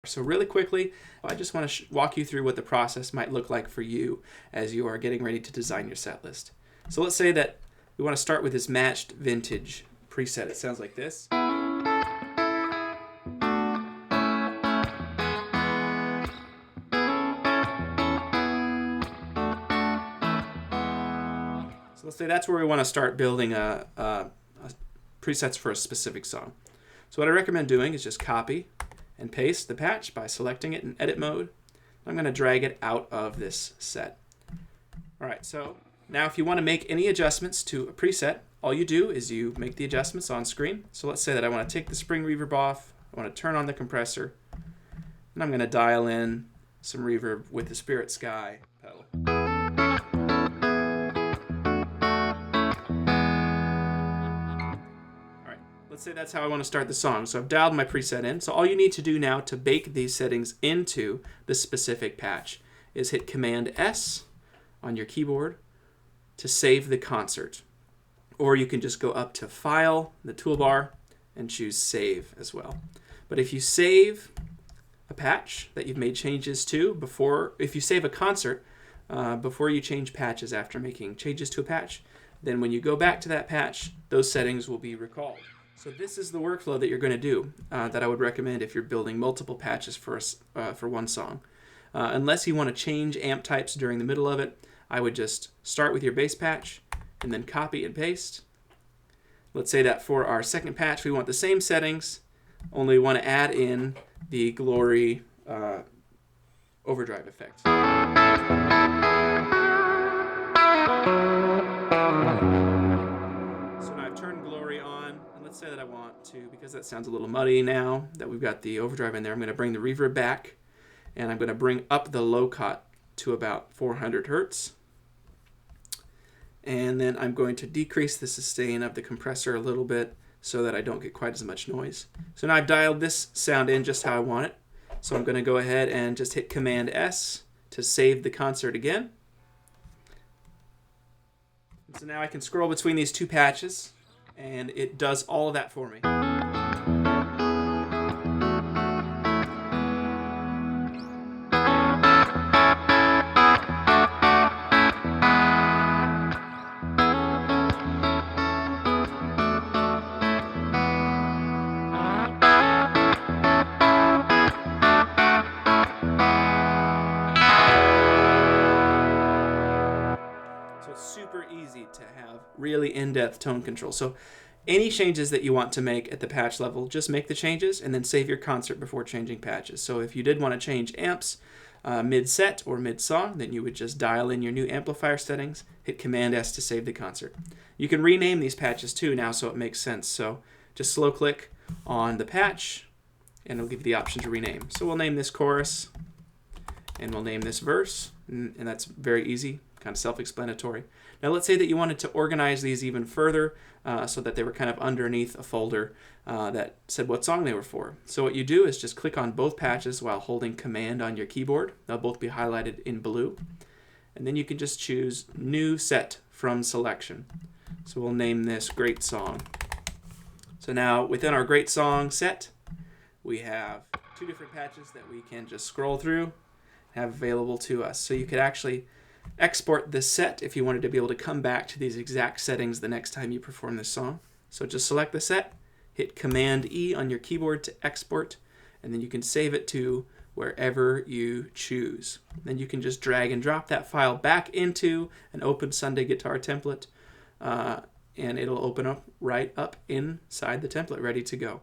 So really quickly, I just want to walk you through what the process might look like for you as you are getting ready to design your set list. So let's say that we want to start with this matched vintage preset. It sounds like this. So let's say that's where we want to start building presets for a specific song. So what I recommend doing is just copy and paste the patch by selecting it in edit mode. I'm going to drag it out of this set. All right, so now if you want to make any adjustments to a preset, all you do is you make the adjustments on screen. So let's say that I want to take the spring reverb off, I want to turn on the compressor, and I'm going to dial in some reverb with the Spirit Sky pedal. Let's say that's how I want to start the song. So I've dialed my preset in. So all you need to do now to bake these settings into the specific patch is hit Command S on your keyboard to save the concert. Or you can just go up to File, the toolbar, and choose Save as well. But if you save a patch that you've made changes to if you save a concert before you change patches after making changes to a patch, then when you go back to that patch, those settings will be recalled. So this is the workflow that you're going to do that I would recommend if you're building multiple patches for one song. Unless you want to change amp types during the middle of it, I would just start with your bass patch and then copy and paste. Let's say that for our second patch we want the same settings, only we want to add in the Glory overdrive effect. Let's say that I want to, because that sounds a little muddy now that we've got the overdrive in there, I'm going to bring the reverb back and I'm going to bring up the low cut to about 400 hertz. And then I'm going to decrease the sustain of the compressor a little bit so that I don't get quite as much noise. So now I've dialed this sound in just how I want it. So I'm going to go ahead and just hit Command S to save the concert again. And so now I can scroll between these two patches, and it does all of that for me. So it's super easy to have really in-depth tone control. So any changes that you want to make at the patch level, just make the changes and then save your concert before changing patches. So if you did want to change amps mid-set or mid-song, then you would just dial in your new amplifier settings, hit Command S to save the concert. You can rename these patches too now so it makes sense. So just slow click on the patch and it'll give you the option to rename. So we'll name this chorus and we'll name this verse, and that's very easy, kind of self-explanatory. Now let's say that you wanted to organize these even further so that they were kind of underneath a folder that said what song they were for. So what you do is just click on both patches while holding Command on your keyboard. They'll both be highlighted in blue. And then you can just choose New Set from Selection. So we'll name this Great Song. So now within our Great Song set, we have two different patches that we can just scroll through, have available to us. So you could actually export this set if you wanted to be able to come back to these exact settings the next time you perform this song. So just select the set, hit Command E on your keyboard to export, and then you can save it to wherever you choose. Then you can just drag and drop that file back into an open Sunday Guitar template, and it'll open up right up inside the template, ready to go.